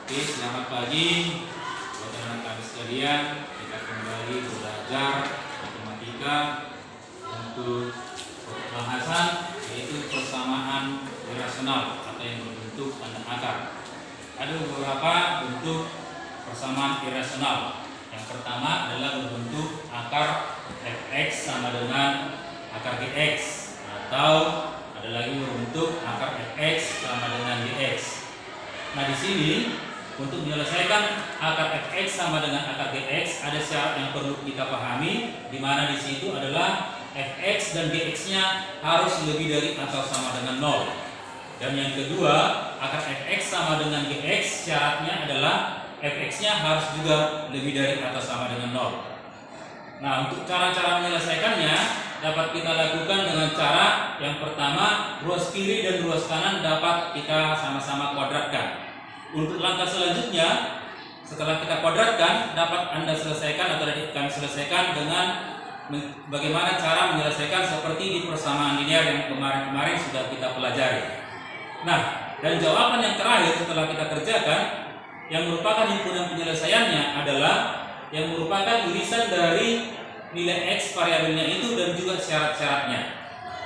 Oke, selamat pagi buat anak kami sekalian. Kita kembali belajar matematika untuk bahasan yaitu persamaan irasional atau yang berbentuk tanda akar. Ada beberapa bentuk persamaan irasional. Yang pertama adalah berbentuk akar fx sama dengan akar gx, atau ada lagi berbentuk akar fx sama dengan gx. Nah, di sini untuk menyelesaikan akar fx sama dengan akar gx ada syarat yang perlu kita pahami, di mana di situ adalah fx dan gx-nya harus lebih dari atau sama dengan 0. Dan yang kedua, akar fx sama dengan gx syaratnya adalah fx-nya harus juga lebih dari atau sama dengan 0. Nah, untuk cara-cara menyelesaikannya dapat kita lakukan dengan cara yang pertama, ruas kiri dan ruas kanan dapat kita sama-sama kuadratkan. Untuk langkah selanjutnya, setelah kita kuadratkan, dapat Anda selesaikan atau kami selesaikan dengan bagaimana cara menyelesaikan seperti di persamaan linear yang kemarin-kemarin sudah kita pelajari. Nah, dan jawaban yang terakhir setelah kita kerjakan, yang merupakan himpunan penyelesaiannya adalah yang merupakan irisan dari nilai X variabelnya itu dan juga syarat-syaratnya.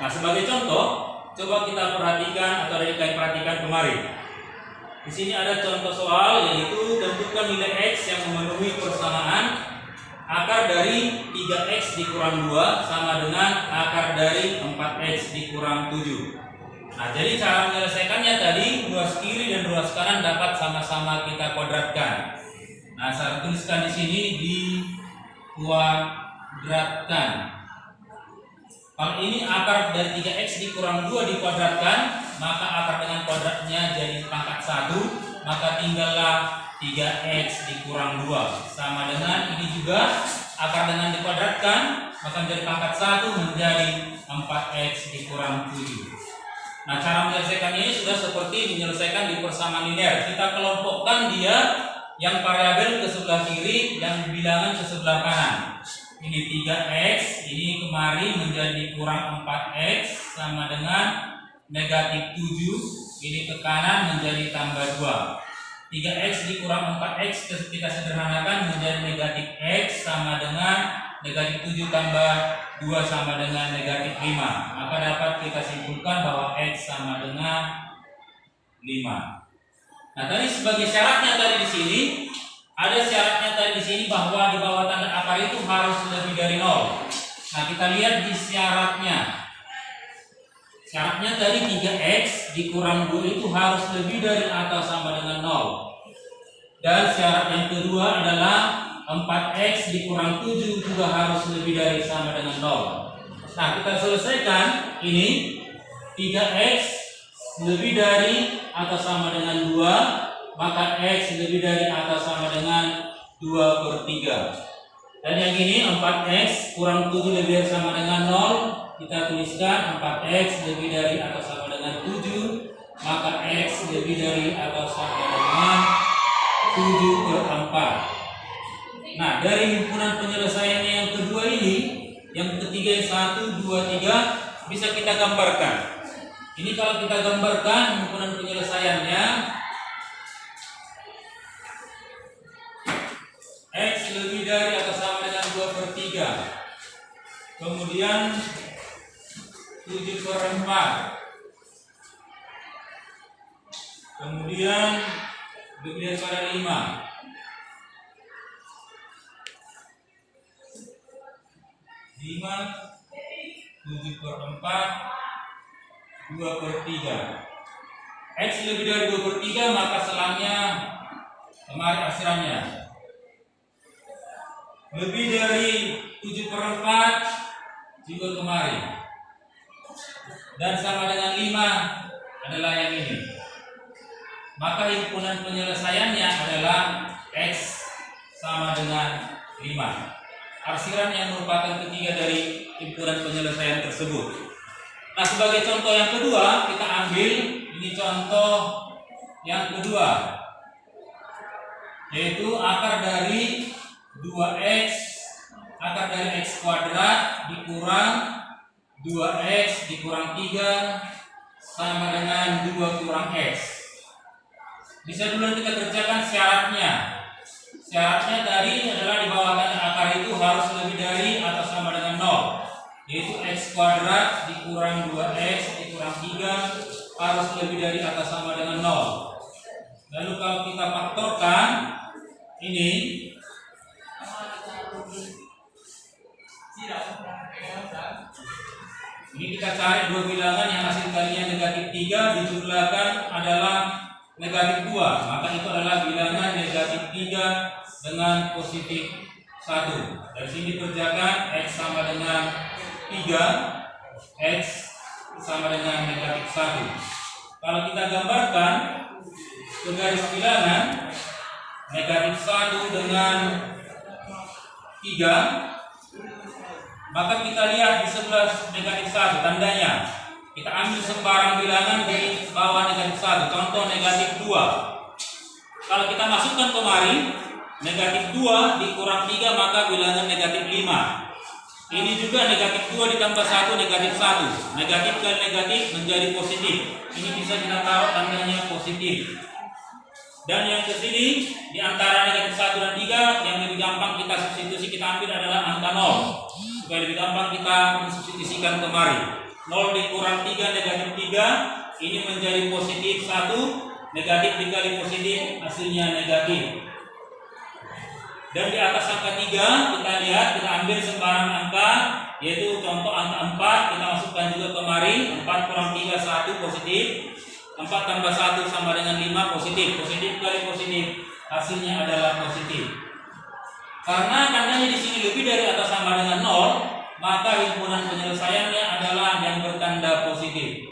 Nah, sebagai contoh, coba kita perhatikan atau kalian perhatikan kemarin. Di sini ada contoh soal, yaitu tentukan nilai X yang memenuhi persamaan akar dari 3X dikurang 2 sama dengan akar dari 4X dikurang 7. Nah, jadi cara menyelesaikannya tadi, ruas kiri dan ruas kanan dapat sama-sama kita kuadratkan. Nah, saya tuliskan di sini dikuadratkan. Kalau ini akar dari 3X dikurang 2 dikuadratkan, maka akar dengan kuadratnya jadi pangkat 1, maka tinggallah 3X dikurang 2 sama dengan ini juga akar dengan dikuadratkan, maka menjadi pangkat 1 menjadi 4X dikurang 7. Nah, cara menyelesaikannya ini sudah seperti menyelesaikan di persamaan linear. Kita kelompokkan dia yang variabel ke sebelah kiri, yang bilangan ke sebelah kanan. Ini 3X, ini kemari menjadi kurang 4X sama dengan negatif 7, ini ke kanan menjadi tambah 2. 3X dikurang 4X kita sederhanakan menjadi negatif X sama dengan negatif 7 tambah 2 sama dengan negatif 5. Maka dapat kita simpulkan bahwa X sama dengan 5. Nah, tadi sebagai syaratnya tadi di sini ada syaratnya tadi di sini bahwa di bawah tanda akar itu harus lebih dari 0. Nah, kita lihat di syaratnya. Syaratnya tadi 3X dikurang 2 itu harus lebih dari atau sama dengan 0. Dan syarat yang kedua adalah 4X dikurang 7 juga harus lebih dari sama dengan 0. Nah, kita selesaikan ini 3X lebih dari atau sama dengan 2, maka X lebih dari atau sama dengan 2/3. Dan yang ini 4X kurang 7 lebih dari sama dengan 0, kita tuliskan 4X lebih dari atau sama dengan 7, maka X lebih dari atau sama dengan 7/4. Nah, dari himpunan penyelesaiannya yang kedua ini, yang ketiga 1, 2, 3 bisa kita gambarkan. Ini kalau kita gambarkan himpunan penyelesaiannya, X lebih dari atau sama dengan 2/3, kemudian 7/4, kemudian lebih daripada 5, 7/4, 2/3. X lebih dari 2/3, maka selangnya kemari akhirannya. Lebih dari 7/4 juga kemari. Dan sama dengan 5 adalah yang ini. Maka himpunan penyelesaiannya adalah X sama dengan 5. Arsiran yang merupakan ketiga dari himpunan penyelesaian tersebut. Nah, sebagai contoh yang kedua, kita ambil ini contoh yang kedua, yaitu akar dari 2X, akar dari X kuadrat dikurang 2X dikurang 3 sama dengan 2 kurang X. Bisa dulu kita kerjakan syaratnya. Syaratnya tadi adalah dibawahkan akar itu harus lebih dari atau sama dengan 0, yaitu x kuadrat dikurang 2x dikurang 3 harus lebih dari atau sama dengan 0. Lalu kalau kita faktorkan ini, kita cari dua bilangan yang hasil kalinya negatif 3 dijumlahkan adalah negatif 2, maka itu adalah bilangan negatif 3 dengan positif 1. Dari sini dikerjakan x sama dengan 3, x sama dengan negatif 1. Kalau kita gambarkan ke garis bilangan negatif 1 dengan 3, maka kita lihat di sebelah negatif 1 tandanya. Kita ambil sembarang bilangan di bawah negatif 1. Contoh negatif 2. Kalau kita masukkan kemari, negatif 2 dikurang 3 maka bilangan negatif 5. Ini juga negatif 2 ditambah 1 negatif 1. Negatif kali negatif menjadi positif. Ini bisa kita taruh tandanya positif. Dan yang ke sini di antara negatif 1 dan 3 yang lebih gampang kita substitusi, kita ambil adalah angka 0. Supaya lebih gampang kita mensubstitusikan kemari. 0 dikurang 3 negatif 3, ini menjadi positif 1. Negatif dikali positif hasilnya negatif. Dan di atas angka 3 kita lihat, kita ambil sembarang angka, yaitu contoh angka 4, kita masukkan juga kemari. 4 kurang 3 1 positif. 4 tambah 1 sama dengan 5 positif. Positif kali positif hasilnya adalah positif. Karena tandanya di sini lebih dari atau sama dengan 0, maka himpunan penyelesaiannya adalah yang bertanda positif.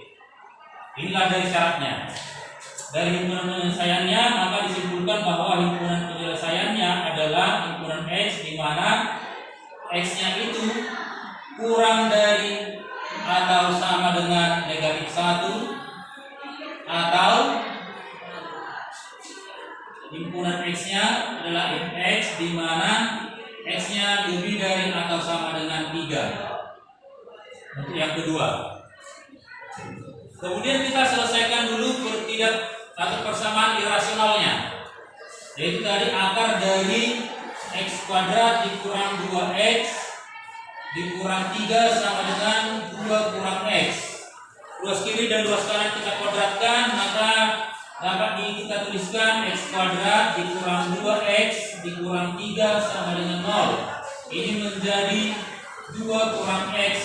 Inilah dari syaratnya. Dari himpunan penyelesaiannya maka disimpulkan bahwa himpunan penyelesaiannya adalah himpunan X, di mana X-nya itu kurang dari atau sama dengan negatif 1, atau himpunan X-nya adalah Fx, di mana X-nya lebih dari atau sama dengan 3. Untuk yang kedua. Kemudian kita selesaikan dulu persamaan irasionalnya, yaitu tadi akar dari x kuadrat dikurang 2x dikurang 3 sama dengan 2 kurang x. Ruas kiri dan ruas kanan kita kuadratkan, maka dapat kita tuliskan x kuadrat dikurang 2x dikurang 3 sama dengan 0. Ini menjadi 2 kurang x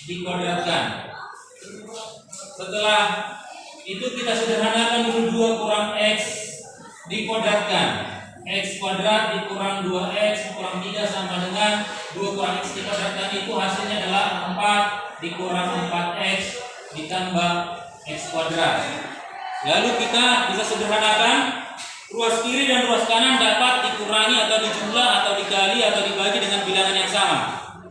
dikuadratkan. Setelah itu kita sederhanakan dulu 2 kurang x dikuadratkan. X kuadrat dikurang 2x dikurang 3 sama dengan 2 kurang x dikuadratkan, itu hasilnya adalah 4 dikurang 4x ditambah x kuadrat. Lalu kita bisa sederhanakan, ruas kiri dan ruas kanan dapat dikurangi atau dijumlah atau dikali atau dibagi dengan bilangan yang sama.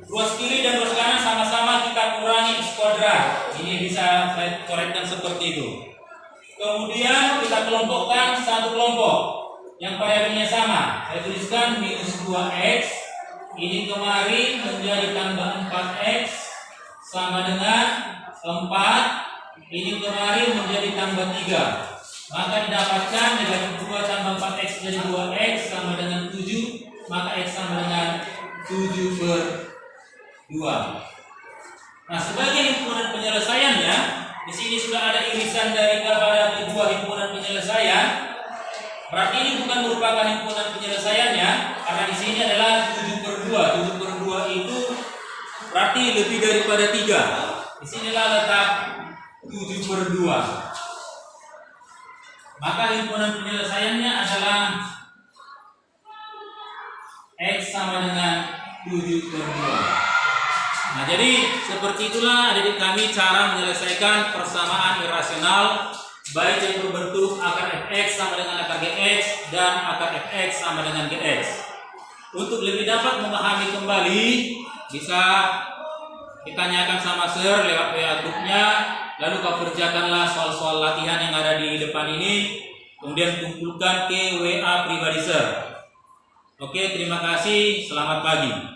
Ruas kiri dan ruas kanan sama-sama kita kurangi x kuadrat. Ini bisa saya coretkan seperti itu. Kemudian kita kelompokkan satu kelompok yang variabelnya sama. Saya tuliskan minus 2x. Ini kemari menjadi tambah 4x sama dengan 4. Ini kemari menjadi tambah 3. Maka didapatkan negatif 2 tambah 4x jadi 2x sama dengan 7. Maka x sama dengan 7/2. Nah, sebagai himpunan penyelesaiannya, di sini sudah ada irisan dari kepada kedua himpunan penyelesaian. Berarti ini bukan merupakan himpunan penyelesaiannya, karena di sini adalah 7/2. 7/2 itu berarti lebih daripada 3. Di sinilah letak 7/2. Maka himpunan penyelesaiannya adalah x sama dengan 7/2. Nah, jadi seperti itulah adik-adik kami cara menyelesaikan persamaan irasional, baik yang berbentuk akar fx sama dengan akar gx dan akar fx sama dengan gx. Untuk lebih dapat memahami kembali, bisa ditanyakan sama Sir lewat WA grupnya, lalu kau kerjakanlah soal-soal latihan yang ada di depan ini, kemudian kumpulkan ke WA pribadi Sir. Oke, terima kasih, selamat pagi.